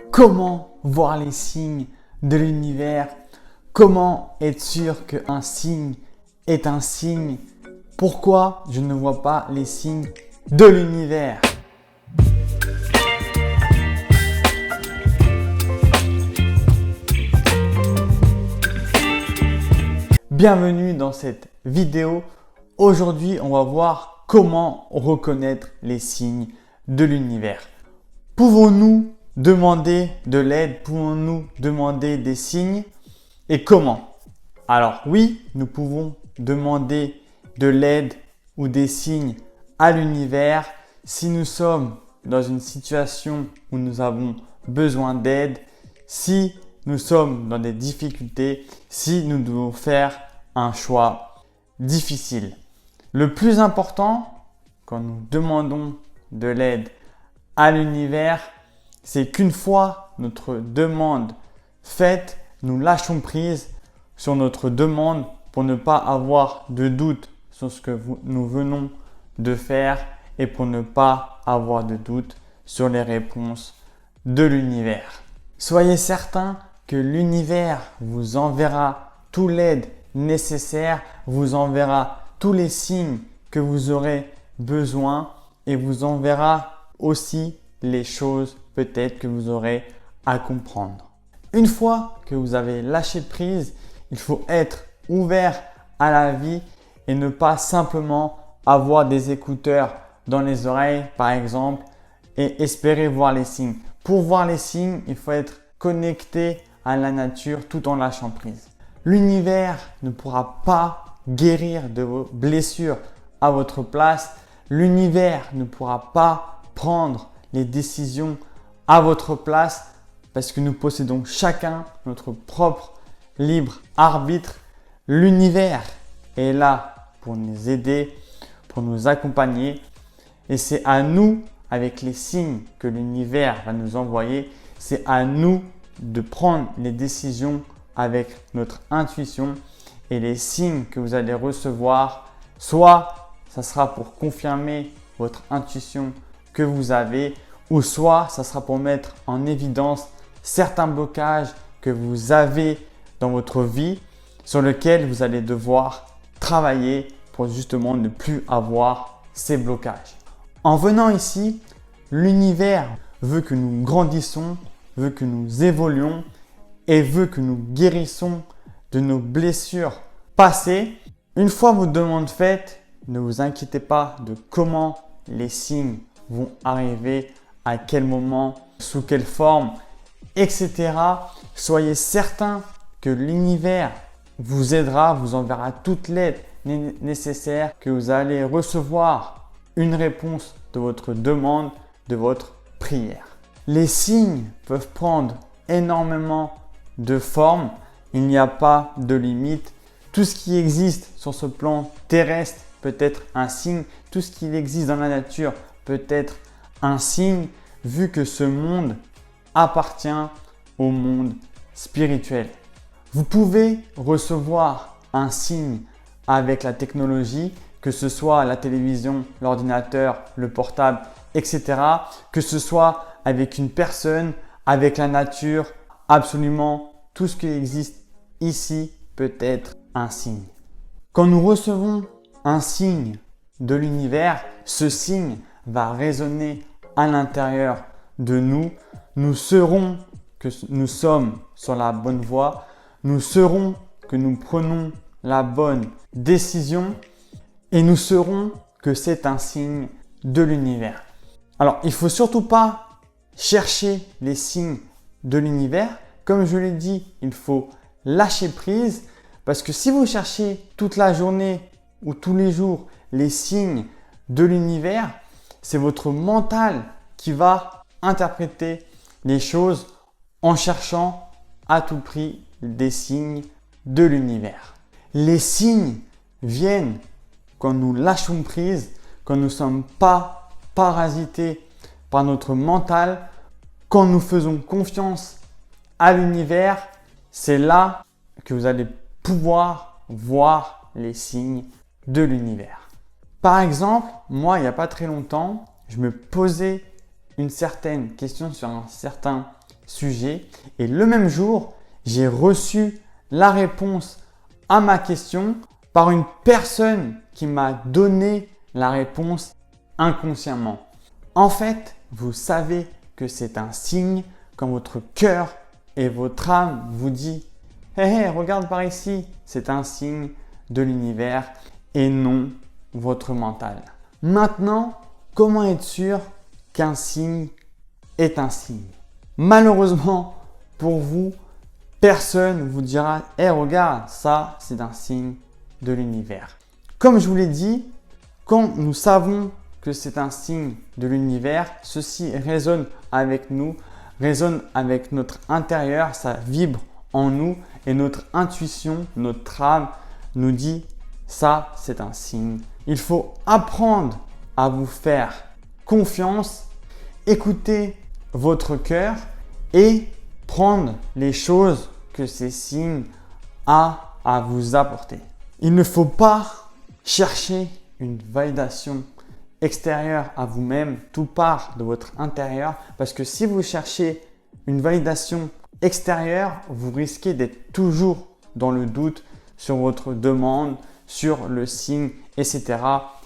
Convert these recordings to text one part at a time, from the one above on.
Comment voir les signes de l'univers? Comment être sûr qu'un signe est un signe? Pourquoi je ne vois pas les signes de l'univers? Bienvenue dans cette vidéo. Aujourd'hui, on va voir comment reconnaître les signes de l'univers. Pouvons-nous demander de l'aide? Pouvons-nous demander des signes? Et comment? Alors oui, nous pouvons demander de l'aide ou des signes à l'univers si nous sommes dans une situation où nous avons besoin d'aide, si nous sommes dans des difficultés, si nous devons faire un choix difficile. Le plus important, quand nous demandons de l'aide à l'univers, c'est qu'une fois notre demande faite, nous lâchons prise sur notre demande pour ne pas avoir de doute sur ce que nous venons de faire et pour ne pas avoir de doute sur les réponses de l'univers. Soyez certain que l'univers vous enverra toute l'aide nécessaire, vous enverra tous les signes que vous aurez besoin et vous enverra aussi les choses peut-être que vous aurez à comprendre. Une fois que vous avez lâché prise, il faut être ouvert à la vie et ne pas simplement avoir des écouteurs dans les oreilles par exemple et espérer voir les signes. Pour voir les signes, il faut être connecté à la nature tout en lâchant prise. L'univers ne pourra pas guérir de vos blessures à votre place. L'univers ne pourra pas prendre les décisions à votre place parce que nous possédons chacun notre propre libre arbitre. L'univers est là pour nous aider, pour nous accompagner et c'est à nous, avec les signes que l'univers va nous envoyer, c'est à nous de prendre les décisions avec notre intuition et les signes que vous allez recevoir, soit ça sera pour confirmer votre intuition que vous avez, ou soit ça sera pour mettre en évidence certains blocages que vous avez dans votre vie sur lesquels vous allez devoir travailler pour justement ne plus avoir ces blocages. En venant ici, l'univers veut que nous grandissons, veut que nous évoluions et veut que nous guérissons de nos blessures passées. Une fois vos demandes faites, ne vous inquiétez pas de comment les signes vont arriver, à quel moment, sous quelle forme, etc. Soyez certain que l'univers vous aidera, vous enverra toute l'aide nécessaire, que vous allez recevoir une réponse de votre demande, de votre prière. Les signes peuvent prendre énormément de formes, il n'y a pas de limite. Tout ce qui existe sur ce plan terrestre peut être un signe, tout ce qui existe dans la nature peut être un signe, vu que ce monde appartient au monde spirituel. Vous pouvez recevoir un signe avec la technologie, que ce soit la télévision, l'ordinateur, le portable, etc. Que ce soit avec une personne, avec la nature, absolument tout ce qui existe ici peut être un signe. Quand nous recevons un signe de l'univers, ce signe va résonner à l'intérieur de nous. Nous saurons que nous sommes sur la bonne voie. Nous saurons que nous prenons la bonne décision et nous saurons que c'est un signe de l'univers. Alors, il ne faut surtout pas chercher les signes de l'univers. Comme je l'ai dit, il faut lâcher prise parce que si vous cherchez toute la journée ou tous les jours les signes de l'univers, c'est votre mental qui va interpréter les choses en cherchant à tout prix des signes de l'univers. Les signes viennent quand nous lâchons prise, quand nous ne sommes pas parasités par notre mental, quand nous faisons confiance à l'univers, c'est là que vous allez pouvoir voir les signes de l'univers. Par exemple, moi, il n'y a pas très longtemps, je me posais une certaine question sur un certain sujet. Et le même jour, j'ai reçu la réponse à ma question par une personne qui m'a donné la réponse inconsciemment. En fait, vous savez que c'est un signe quand votre cœur et votre âme vous dit « Hé, regarde par ici », c'est un signe de l'univers et non votre mental. Maintenant, comment être sûr qu'un signe est un signe? Malheureusement pour vous, personne ne vous dira « Hé, regarde, ça c'est un signe de l'univers ». Comme je vous l'ai dit, quand nous savons que c'est un signe de l'univers, ceci résonne avec nous, résonne avec notre intérieur, ça vibre en nous et notre intuition, notre âme nous dit ça c'est un signe. Il faut apprendre à vous faire confiance, écouter votre cœur et prendre les choses que ces signes ont à vous apporter. Il ne faut pas chercher une validation extérieure à vous-même, tout part de votre intérieur parce que si vous cherchez une validation extérieure, vous risquez d'être toujours dans le doute sur votre demande, sur le signe, etc.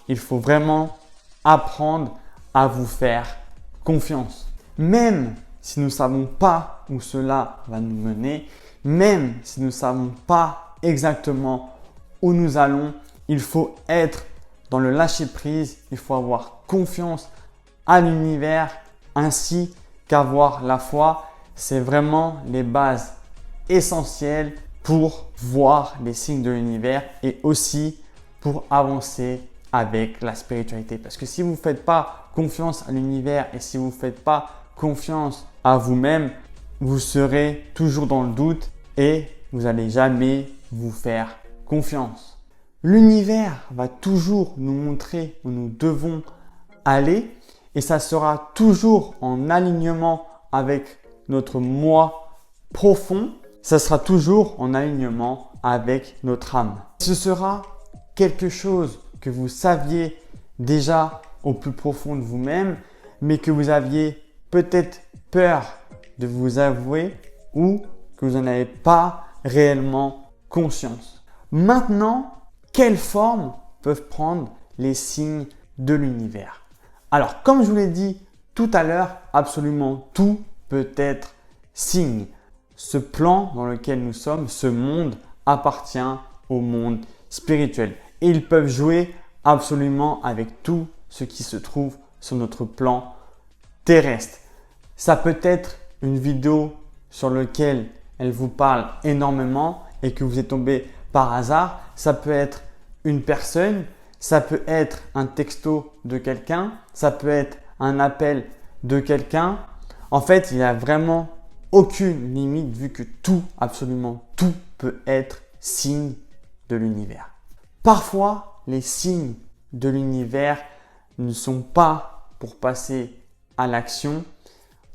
Il faut vraiment apprendre à vous faire confiance. Même si nous ne savons pas où cela va nous mener, même si nous ne savons pas exactement où nous allons, il faut être dans le lâcher-prise, il faut avoir confiance à l'univers ainsi qu'avoir la foi. C'est vraiment les bases essentielles pour voir les signes de l'univers et aussi pour avancer avec la spiritualité. Parce que si vous ne faites pas confiance à l'univers et si vous ne faites pas confiance à vous-même, vous serez toujours dans le doute et vous n'allez jamais vous faire confiance. L'univers va toujours nous montrer où nous devons aller et ça sera toujours en alignement avec notre moi profond. Ça sera toujours en alignement avec notre âme. Ce sera quelque chose que vous saviez déjà au plus profond de vous-même, mais que vous aviez peut-être peur de vous avouer ou que vous n'en avez pas réellement conscience. Maintenant, quelle forme peuvent prendre les signes de l'univers? Alors, comme je vous l'ai dit tout à l'heure, absolument tout peut être signe. Ce plan dans lequel nous sommes, ce monde appartient au monde spirituel. Et ils peuvent jouer absolument avec tout ce qui se trouve sur notre plan terrestre. Ça peut être une vidéo sur laquelle elle vous parle énormément et que vous êtes tombé par hasard. Ça peut être une personne, ça peut être un texto de quelqu'un, ça peut être un appel de quelqu'un. En fait, il n'y a vraiment aucune limite vu que tout, absolument tout peut être signe de l'univers. Parfois, les signes de l'univers ne sont pas pour passer à l'action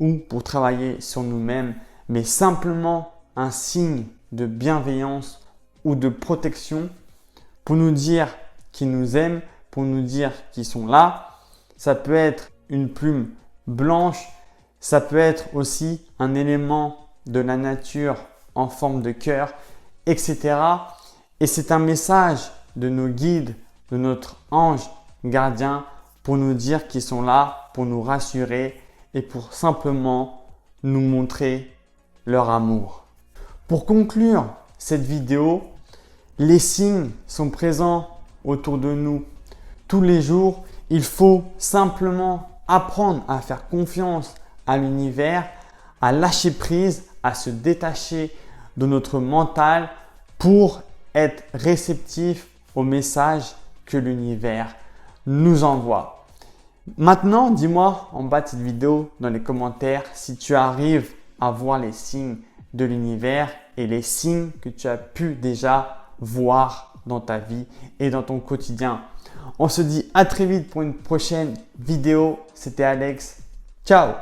ou pour travailler sur nous-mêmes, mais simplement un signe de bienveillance ou de protection pour nous dire qu'ils nous aiment, pour nous dire qu'ils sont là. Ça peut être une plume blanche, ça peut être aussi un élément de la nature en forme de cœur, etc. Et c'est un message de nos guides, de notre ange gardien pour nous dire qu'ils sont là, pour nous rassurer et pour simplement nous montrer leur amour. Pour conclure cette vidéo, les signes sont présents autour de nous tous les jours. Il faut simplement apprendre à faire confiance à l'univers, à lâcher prise, à se détacher de notre mental pour être réceptif aux messages que l'univers nous envoie. Maintenant, dis-moi en bas de cette vidéo dans les commentaires si tu arrives à voir les signes de l'univers et les signes que tu as pu déjà voir dans ta vie et dans ton quotidien. On se dit à très vite pour une prochaine vidéo. C'était Alex. Ciao!